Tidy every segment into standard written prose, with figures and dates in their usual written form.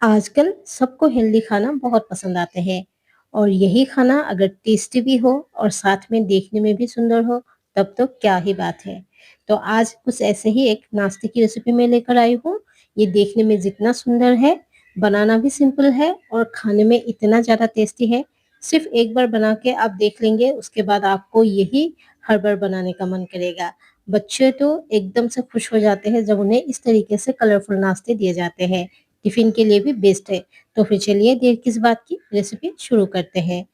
आजकल सबको हेल्दी खाना बहुत पसंद आते हैं और यही खाना अगर टेस्टी भी हो और साथ में देखने में भी सुंदर हो तब तो क्या ही बात है। तो आज कुछ ऐसे ही एक नाश्ते की रेसिपी मैं लेकर आई हूँ। ये देखने में जितना सुंदर है, बनाना भी सिंपल है और खाने में इतना ज़्यादा टेस्टी है। सिर्फ एक बार बना के आप देख लेंगे, उसके बाद आपको यही हर बार बनाने का मन करेगा। बच्चे तो एकदम से खुश हो जाते हैं जब उन्हें इस तरीके से कलरफुल नाश्ते दिए जाते हैं। टिफ़िन के लिए भी बेस्ट है। तो फिर चलिए देर किस बात की, रेसिपी शुरू करते हैं।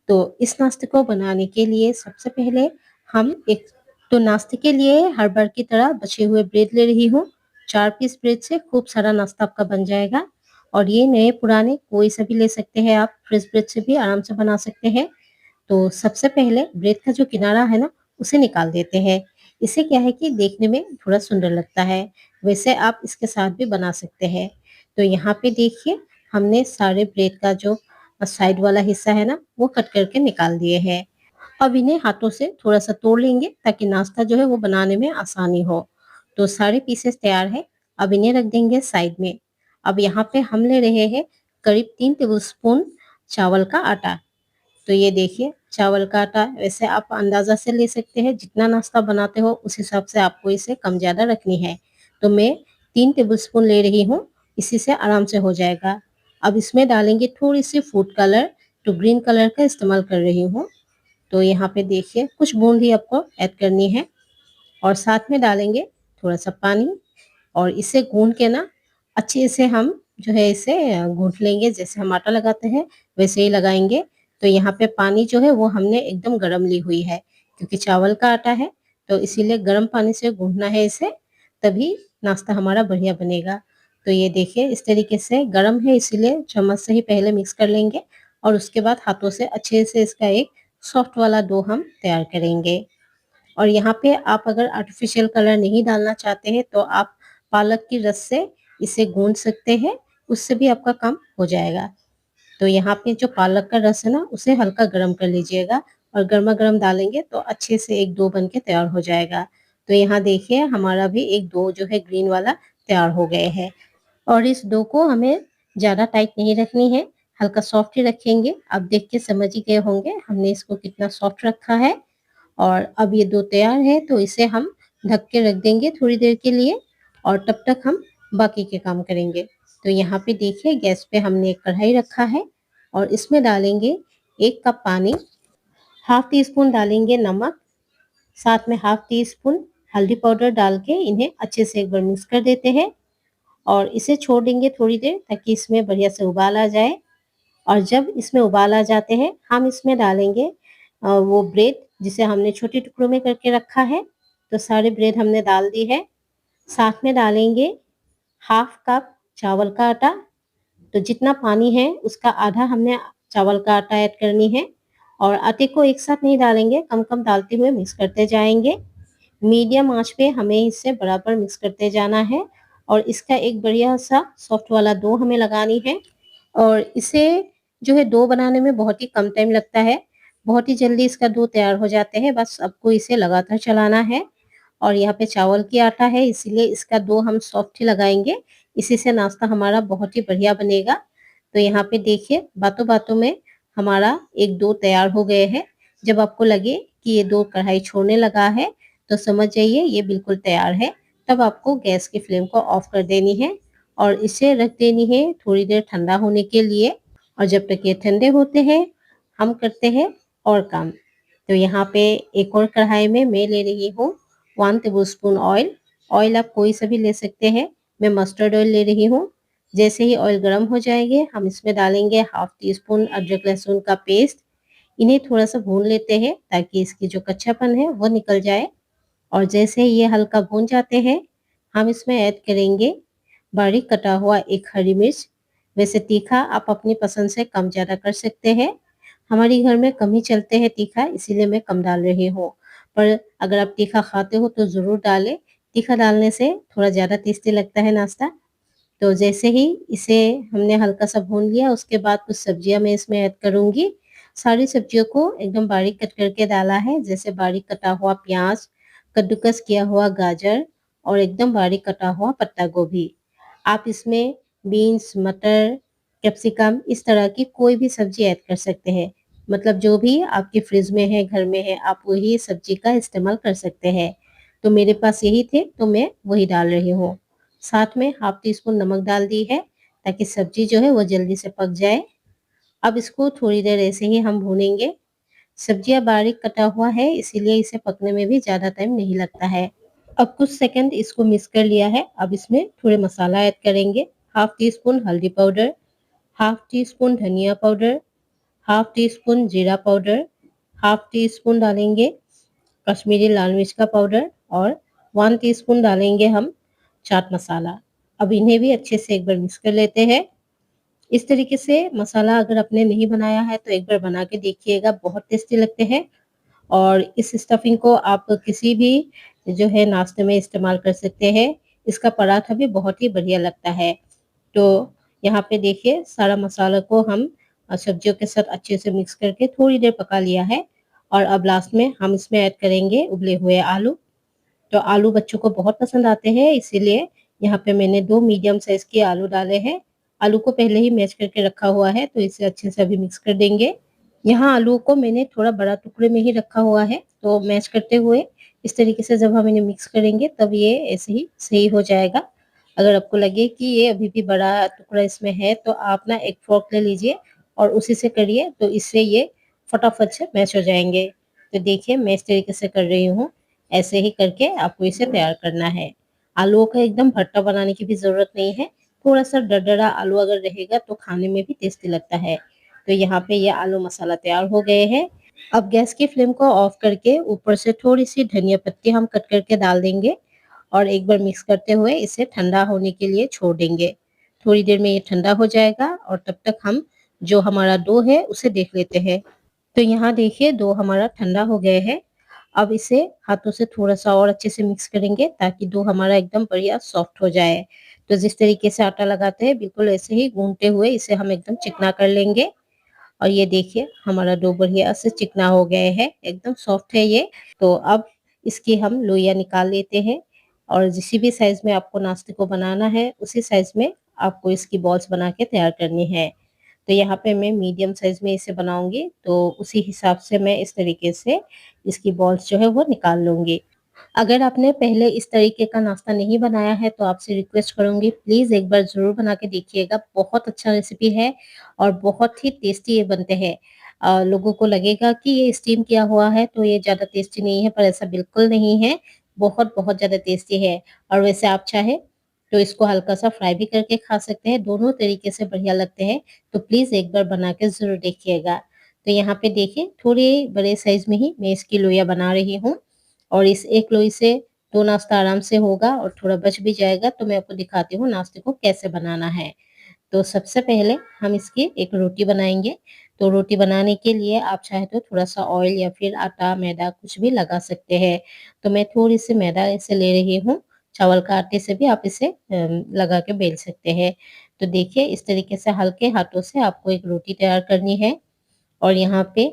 तो इस नाश्ते को बनाने के लिए सबसे पहले हम एक तो नाश्ते के लिए हर बार की तरह बचे हुए ब्रेड ले रही हूँ। 4 पीस ब्रेड से खूब सारा नाश्ता आपका बन जाएगा और ये नए पुराने कोई सा भी ले सकते हैं आप, फ्रेश ब्रेड से भी आराम से बना सकते हैं। तो सबसे पहले ब्रेड का जो किनारा है ना, उसे निकाल देते हैं। इससे क्या है कि देखने में थोड़ा सुंदर लगता है। वैसे आप इसके साथ भी बना सकते हैं। तो यहाँ पे देखिए हमने सारे ब्रेड का जो साइड वाला हिस्सा है ना, वो कट करके निकाल दिए हैं। अब इन्हें हाथों से थोड़ा-सा तोड़ लेंगे ताकि नाश्ता जो है वो बनाने में आसानी हो। तो सारे पीसेस तैयार हैं। अब इन्हें रख देंगे साइड में। अब यहाँ पे हम ले रहे हैं करीब 3 टेबलस्पून चावल का आटा। तो ये देखिए चावल का आटा वैसे आप अंदाज़ा से ले सकते हैं, जितना नाश्ता बनाते हो उस हिसाब से आपको इसे कम ज़्यादा रखनी है। तो मैं 3 टेबलस्पून ले रही हूँ, इसी से आराम से हो जाएगा। अब इसमें डालेंगे थोड़ी-सी फूड कलर, तो ग्रीन कलर का इस्तेमाल कर रही हूँ। तो यहाँ पे देखिए कुछ बूंद ही आपको ऐड करनी है और साथ में डालेंगे थोड़ा-सा पानी और इसे गूँध के ना अच्छे से हम जो है इसे गूँथ लेंगे। जैसे हम आटा लगाते हैं वैसे ही लगाएँगे। तो यहाँ पे पानी जो है वो हमने एकदम गरम ली हुई है, क्योंकि चावल का आटा है तो इसीलिए गरम पानी से गूँथना है इसे, तभी नाश्ता हमारा बढ़िया बनेगा। तो ये देखिए इस तरीके से गरम है, इसीलिए चम्मच से ही पहले मिक्स कर लेंगे और उसके बाद हाथों से अच्छे से इसका एक सॉफ्ट वाला डो हम तैयार करेंगे। और यहाँ पे आप अगर आर्टिफ़िशियल कलर नहीं डालना चाहते हैं तो आप पालक की रस से इसे गूँथ सकते हैं, उससे भी आपका काम हो जाएगा। तो यहाँ पे जो पालक का रस है ना, उसे हल्का गरम कर लीजिएगा और गरमा-गरम डालेंगे तो अच्छे से एक डो बन के तैयार हो जाएगा। तो यहाँ देखिए हमारा भी एक डो जो है ग्रीन वाला तैयार हो गए हैं और इस डो को हमें ज़्यादा टाइट नहीं रखनी है, हल्का सॉफ्ट ही रखेंगे। आप देख के समझ ही गए होंगे हमने इसको कितना सॉफ्ट रखा है। और अब ये डो तैयार है तो इसे हम ढक के रख देंगे थोड़ी देर के लिए और तब तक हम बाकी के काम करेंगे। तो यहाँ पे देखिए गैस पे हमने एक कढ़ाई रखा है और इसमें डालेंगे 1 कप पानी, हाफ टी स्पून डालेंगे नमक, साथ में हाफ टी स्पून हल्दी पाउडर डाल के इन्हें अच्छे से एक बार मिक्स कर देते हैं और इसे छोड़ देंगे थोड़ी देर ताकि इसमें बढ़िया से उबाल आ जाए। और जब इसमें उबाल आ जाते हैं, हम इसमें डालेंगे वो ब्रेड जिसे हमने छोटे टुकड़ों में करके रखा है। तो सारे ब्रेड हमने डाल दी है। साथ में डालेंगे हाफ कप चावल का आटा। तो जितना पानी है उसका आधा हमने चावल का आटा ऐड करनी है और आटे को एक साथ नहीं डालेंगे, कम-कम डालते हुए मिक्स करते जाएँगे। मीडियम आँच पे हमें इसे बराबर मिक्स करते जाना है और इसका एक बढ़िया-सा सॉफ्ट वाला डो हमें लगानी है। और इसे जो है डो बनाने में बहुत ही कम टाइम लगता है। बहुत ही जल्दी इसका डो तैयार हो जाते हैं, बस आपको इसे लगातार चलाना है। और यहाँ पे चावल की आटा है इसीलिए इसका डो हम सॉफ्ट ही लगाएँगे। इसी से नाश्ता हमारा बहुत ही बढ़िया बनेगा। तो यहाँ पे देखिए बातों-बातों में हमारा एक डो तैयार हो गए हैं। जब आपको लगे कि ये डो कढ़ाई छोड़ने लगा है, तो समझ जाइए ये बिल्कुल तैयार है। तब आपको गैस की फ्लेम को ऑफ कर देनी है और इसे रख देनी है थोड़ी देर ठंडा होने के लिए और जब तक ये ठंडे होते हैं, हम करते हैं और काम। तो यहाँ पे एक और कढ़ाई में मैं ले रही हूँ 1 टेबलस्पून ऑयल। ऑयल आप कोई सा भी ले सकते हैं। मैं मस्टर्ड ऑयल ले रही हूँ। जैसे ही ऑयल गरम हो जाएँगे, हम इसमें डालेंगे हाफ टी स्पून अदरक लहसुन का पेस्ट। इन्हें थोड़ा-सा भून लेते हैं ताकि इसकी जो कच्चापन है वो निकल जाए और जैसे ही ये हल्का भून जाते हैं, हम इसमें ऐड करेंगे बारीक कटा हुआ एक हरी मिर्च। वैसे तीखा आप अपनी पसंद से कम ज़्यादा कर सकते हैं। हमारे घर में कम ही चलते हैं तीखा, इसीलिए मैं कम डाल रही हूँ। पर अगर आप तीखा खाते हो तो ज़रूर डालें। तीखा डालने से थोड़ा ज़्यादा टेस्टी लगता है नाश्ता। तो जैसे ही इसे हमने हल्का-सा भून लिया, उसके बाद कुछ सब्जियाँ मैं इसमें ऐड करूँगी। सारी सब्जियों को एकदम बारीक कट करके डाला है, जैसे बारीक कटा हुआ प्याज़, कद्दूकस किया हुआ गाजर और एकदम बारीक कटा हुआ पत्ता गोभी। आप इसमें बीन्स, मटर, कैप्सिकम इस तरह की कोई भी सब्ज़ी ऐड कर सकते हैं। मतलब जो भी आपके फ्रिज में है, घर में है, आप वही सब्ज़ी का इस्तेमाल कर सकते हैं। तो मेरे पास यही थे, तो मैं वही डाल रही हूँ। साथ में हाफ टी स्पून नमक डाल दी है, ताकि सब्ज़ी जो है वो जल्दी से पक जाए। अब इसको थोड़ी देर ऐसे ही हम भूनेंगे। सब्जियाँ बारीक कटा हुआ है, इसीलिए इसे पकने में भी ज़्यादा टाइम नहीं लगता है। अब कुछ सेकंड इसको मिक्स कर लिया है। अब इसमें थोड़े मसाला ऐड करेंगे। हाफ टी स्पून हल्दी पाउडर, हाफ टी स्पून धनिया पाउडर, हाफ टी स्पून जीरा पाउडर, हाफ टी स्पून डालेंगे कश्मीरी लाल मिर्च का पाउडर और 1 टीस्पून डालेंगे हम चाट मसाला। अब इन्हें भी अच्छे से एक बार मिक्स कर लेते हैं। इस तरीके से मसाला अगर आपने नहीं बनाया है तो एक बार बना के देखिएगा, बहुत टेस्टी लगते हैं। और इस स्टफिंग को आप किसी भी जो है नाश्ते में इस्तेमाल कर सकते हैं। इसका पराठा भी बहुत ही बढ़िया लगता है। तो यहाँ पे देखिए सारा मसाला को हम सब्जियों के साथ अच्छे से मिक्स करके थोड़ी देर पका लिया है। और अब लास्ट में हम इसमें ऐड करेंगे उबले हुए आलू। तो आलू बच्चों को बहुत पसंद आते हैं, इसीलिए यहाँ पे मैंने 2 मीडियम साइज़ के आलू डाले हैं। आलू को पहले ही मैश करके रखा हुआ है, तो इसे अच्छे से अभी मिक्स कर देंगे। यहाँ आलू को मैंने थोड़ा बड़ा टुकड़े में ही रखा हुआ है, तो मैश करते हुए इस तरीके से जब हम इन्हें मिक्स करेंगे तब ये ऐसे ही सही हो जाएगा। अगर आपको लगे कि ये अभी भी बड़ा टुकड़ा इसमें है, तो आप ना एक फ़ोर्क ले लीजिए और उसी से करिए, तो इससे ये फटाफट से मैश हो जाएँगे। तो देखिए मैं इस तरीके से कर रही हूँ, ऐसे ही करके आपको इसे तैयार करना है। आलूओं का एकदम भरता बनाने की भी ज़रूरत नहीं है, थोड़ा-सा दरदरा आलू अगर रहेगा तो खाने में भी टेस्टी लगता है। तो यहाँ पे ये आलू मसाला तैयार हो गए हैं। अब गैस की फ्लेम को ऑफ करके ऊपर से थोड़ी-सी धनिया पत्ती हम कट करके डाल देंगे और एक बार मिक्स करते हुए इसे ठंडा होने के लिए छोड़ देंगे। थोड़ी देर में ये ठंडा हो जाएगा और तब तक हम जो हमारा डो है उसे देख लेते हैं। तो यहाँ देखिए डो हमारा ठंडा हो गया है। अब इसे हाथों से थोड़ा-सा और अच्छे से मिक्स करेंगे ताकि डो हमारा एकदम बढ़िया सॉफ्ट हो जाए। तो जिस तरीके से आटा लगाते हैं बिल्कुल ऐसे ही गूँथते हुए इसे हम एकदम चिकना कर लेंगे। और ये देखिए हमारा डो बढ़िया से चिकना हो गया है, एकदम सॉफ्ट है ये। तो अब इसकी हम लोइयाँ निकाल लेते हैं और जिस भी साइज़ में आपको नाश्ते को बनाना है, उसी साइज़ में आपको इसकी बॉल्स बना के तैयार करनी है। तो यहाँ पे मैं मीडियम साइज़ में इसे बनाऊँगी, तो उसी हिसाब से मैं इस तरीके से इसकी बॉल्स जो है वो निकाल लूँगी। अगर आपने पहले इस तरीके का नाश्ता नहीं बनाया है तो आपसे रिक्वेस्ट करूँगी प्लीज़ एक बार ज़रूर बना के देखिएगा। बहुत अच्छा रेसिपी है और बहुत ही टेस्टी ये बनते हैं। लोगों को लगेगा कि ये स्टीम किया हुआ है तो ये ज़्यादा टेस्टी नहीं है, पर ऐसा बिल्कुल नहीं है। बहुत-बहुत ज़्यादा टेस्टी है और वैसे आप चाहें तो इसको हल्का-सा फ्राई भी करके खा सकते हैं, दोनों तरीके से बढ़िया लगते हैं। तो प्लीज़ एक बार बना के ज़रूर देखिएगा। तो यहाँ पे देखिए थोड़े बड़े साइज़ में ही मैं इसकी लोइयाँ बना रही हूँ। और इस एक लोई से 2 नाश्ता आराम से होगा और थोड़ा बच भी जाएगा, तो मैं आपको दिखाती हूँ नाश्ते को कैसे बनाना है। तो सबसे पहले हम इसकी एक रोटी बनाएँगे। तो रोटी बनाने के लिए आप चाहे तो थोड़ा-सा ऑयल या फिर आटा, मैदा कुछ भी लगा सकते हैं। तो मैं थोड़ी-सी मैदा इसे ले रही हूँ, चावल का आटे से भी आप इसे लगा के बेल सकते हैं। तो देखिए इस तरीके से हल्के हाथों से आपको एक रोटी तैयार करनी है। और यहाँ पे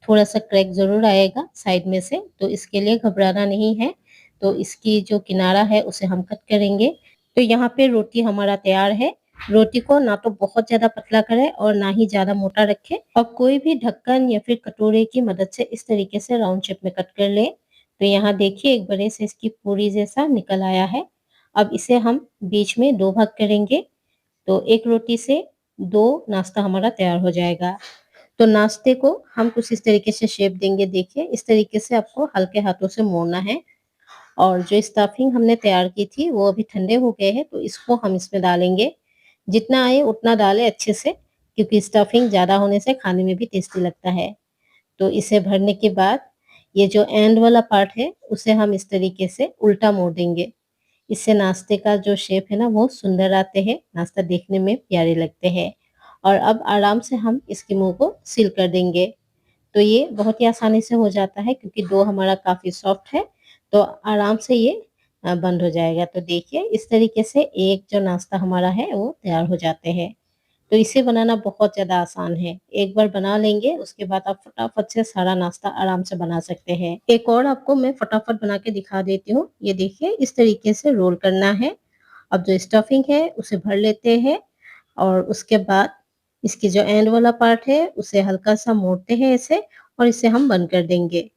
थोड़ा-सा क्रैक ज़रूर आएगा साइड में से, तो इसके लिए घबराना नहीं है। तो इसकी जो किनारा है उसे हम कट करेंगे। तो यहाँ पे रोटी हमारा तैयार है। रोटी को ना तो बहुत ज़्यादा पतला करें और ना ही ज़्यादा मोटा रखें और कोई भी ढक्कन या फिर कटोरे की मदद से इस तरीके से राउंड शेप में कट कर लें। तो यहाँ देखिए एक बड़े से इसकी पूरी जैसा निकल आया है। अब इसे हम बीच में 2 भाग करेंगे, तो एक रोटी से 2 नाश्ता हमारा तैयार हो जाएगा। तो नाश्ते को हम कुछ इस तरीके से शेप देंगे, देखिए इस तरीके से आपको हल्के हाथों से मोड़ना है। और जो स्टफिंग हमने तैयार की थी वो अभी ठंडे हो गए हैं, तो इसको हम इसमें डालेंगे। जितना आए उतना डालें अच्छे से, क्योंकि स्टफिंग ज़्यादा होने से खाने में भी टेस्टी लगता है। तो इसे भरने के बाद ये जो एंड वाला पार्ट है उसे हम इस तरीके से उल्टा मोड़ देंगे। इससे नाश्ते का जो शेप है ना वो सुंदर आते हैं, नाश्ता देखने में प्यारे लगते हैं। और अब आराम से हम इसके मुँह को सील कर देंगे। तो ये बहुत ही आसानी से हो जाता है क्योंकि डो हमारा काफ़ी सॉफ्ट है, तो आराम से ये बंद हो जाएगा। तो देखिए इस तरीके से एक जो नाश्ता हमारा है वो तैयार हो जाते हैं। तो इसे बनाना बहुत ज़्यादा आसान है। एक बार बना लेंगे उसके बाद आप फटाफट से सारा नाश्ता आराम से बना सकते हैं। एक और आपको मैं फटाफट बना के दिखा देती हूँ। ये देखिए इस तरीके से रोल करना है। अब जो स्टफिंग है उसे भर लेते हैं। और उसके बाद इसकी जो एंड वाला पार्ट है उसे हल्का-सा मोड़ते हैं ऐसे और इसे हम बंद कर देंगे।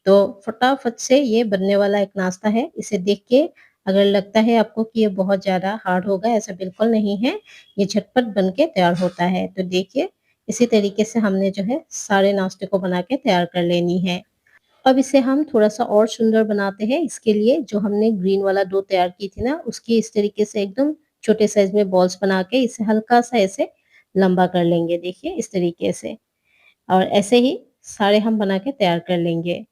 तो फटाफट से ये बनने वाला एक नाश्ता है। इसे देख के अगर लगता है आपको कि ये बहुत ज़्यादा हार्ड होगा, ऐसा बिल्कुल नहीं है। ये झटपट बन के तैयार होता है। तो देखिए, इसी तरीके से हमने जो है सारे नाश्ते को बना के तैयार कर लेनी है। अब इसे हम थोड़ा-सा और सुंदर बनाते हैं। इसके लिए जो हमने ग्रीन वाला डो तैयार की थी ना, उसकी इस तरीके से एकदम छोटे साइज़ में बॉल्स बना के इसे हल्का-सा ऐसे लंबा कर लेंगे, देखिए इस तरीके से। और ऐसे ही सारे हम बना के तैयार कर लेंगे।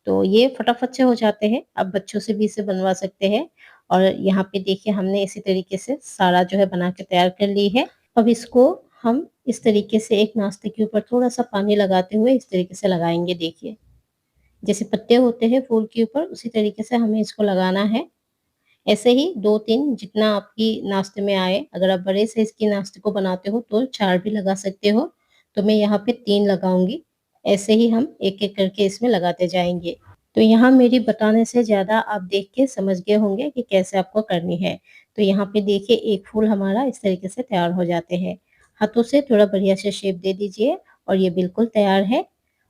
तो ये फटाफट से हो जाते हैं। आप बच्चों से भी इसे बनवा सकते हैं और यहाँ पे देखिए हमने इसी तरीके से सारा जो है बना के तैयार कर ली है। अब इसको हम इस तरीके से एक नाश्ते के ऊपर थोड़ा-सा पानी लगाते हुए इस तरीके से लगाएँगे देखिए। जैसे पत्ते होते हैं फूल के ऊपर उसी तरीके से हमें इसको लगाना है। ऐसे ही 2-3 जितना आपकी नाश्ते में आए, अगर आप बड़े साइज़ के नाश्ते को बनाते हो तो 4 भी लगा सकते हो। तो मैं यहाँ पे 3 लगाऊँगी। ऐसे ही हम एक-एक करके इसमें लगाते जाएँगे। तो यहाँ मेरी बताने से ज़्यादा आप देख के समझ गए होंगे कि कैसे आपको करनी है। तो यहाँ पे देखिए एक फूल हमारा इस तरीके से तैयार हो जाते हैं। हाथों से थोड़ा बढ़िया से शेप दे दीजिए और ये बिल्कुल तैयार है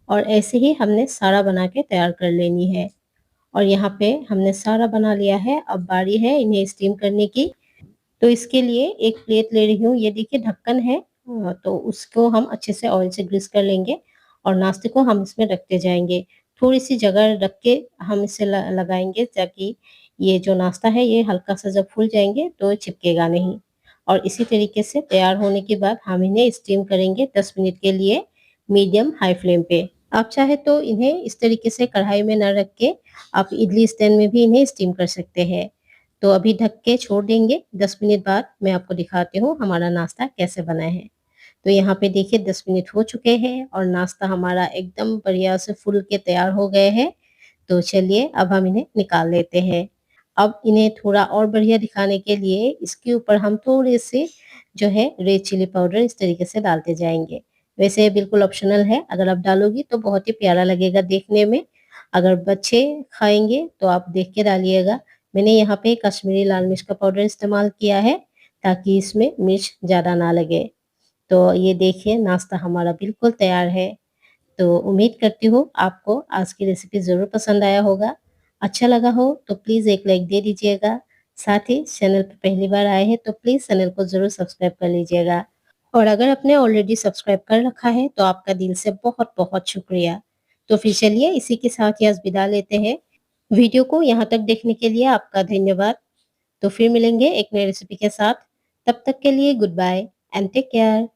और ऐसे ही हमने सारा बना के तैयार कर लेनी है। और यहाँ पे हमने सारा बना लिया है, अब बारी है इन्हें स्टीम करने की। तो इसके लिए एक प्लेट ले रही हूँ, ये देखिए ढक्कन है तो उसको हम अच्छे से ऑयल से ग्रीस कर लेंगे और नाश्ते को हम इसमें रखते जाएँगे। थोड़ी-सी जगह रख के हम इसे ल लगाएँगे ताकि ये जो नाश्ता है ये हल्का-सा जब फूल जाएँगे तो चिपकेगा नहीं। और इसी तरीके से तैयार होने के बाद हम इन्हें स्टीम करेंगे 10 मिनट के लिए मीडियम हाई फ्लेम पे। आप चाहे तो इन्हें इस तरीके से कढ़ाई में ना रख के आप इडली स्टैंड में भी इन्हें स्टीम कर सकते हैं। तो अभी ढक के छोड़ देंगे, 10 मिनट बाद मैं आपको दिखाती हूँ हमारा नाश्ता कैसे बना है। तो यहाँ पे देखिए 10 मिनट हो चुके हैं और नाश्ता हमारा एकदम बढ़िया से फूल के तैयार हो गए हैं। तो चलिए अब हम इन्हें निकाल लेते हैं। अब इन्हें थोड़ा और बढ़िया दिखाने के लिए इसके ऊपर हम थोड़े-से जो है रेड चिली पाउडर इस तरीके से डालते जाएँगे। वैसे ये बिल्कुल ऑप्शनल है, अगर आप डालोगी तो बहुत ही प्यारा लगेगा देखने में। अगर बच्चे खाएँगे तो आप देख के डालिएगा। मैंने यहाँ पे कश्मीरी लाल मिर्च का पाउडर इस्तेमाल किया है ताकि इसमें मिर्च ज़्यादा ना लगे। तो ये देखिए नाश्ता हमारा बिल्कुल तैयार है। तो उम्मीद करती हूँ आपको आज की रेसिपी ज़रूर पसंद आया होगा। अच्छा लगा हो तो प्लीज़ एक लाइक दे दीजिएगा। साथ ही चैनल पे पहली बार आए हैं तो प्लीज़ चैनल को ज़रूर सब्सक्राइब कर लीजिएगा। और अगर आपने ऑलरेडी सब्सक्राइब कर रखा है तो आपका दिल से बहुत-बहुत शुक्रिया। तो फिर चलिए इसी के साथ ही आज विदा लेते हैं। वीडियो को यहाँ तक देखने के लिए आपका धन्यवाद। तो फिर मिलेंगे एक नई रेसिपी के साथ। तब तक के लिए goodbye and take care.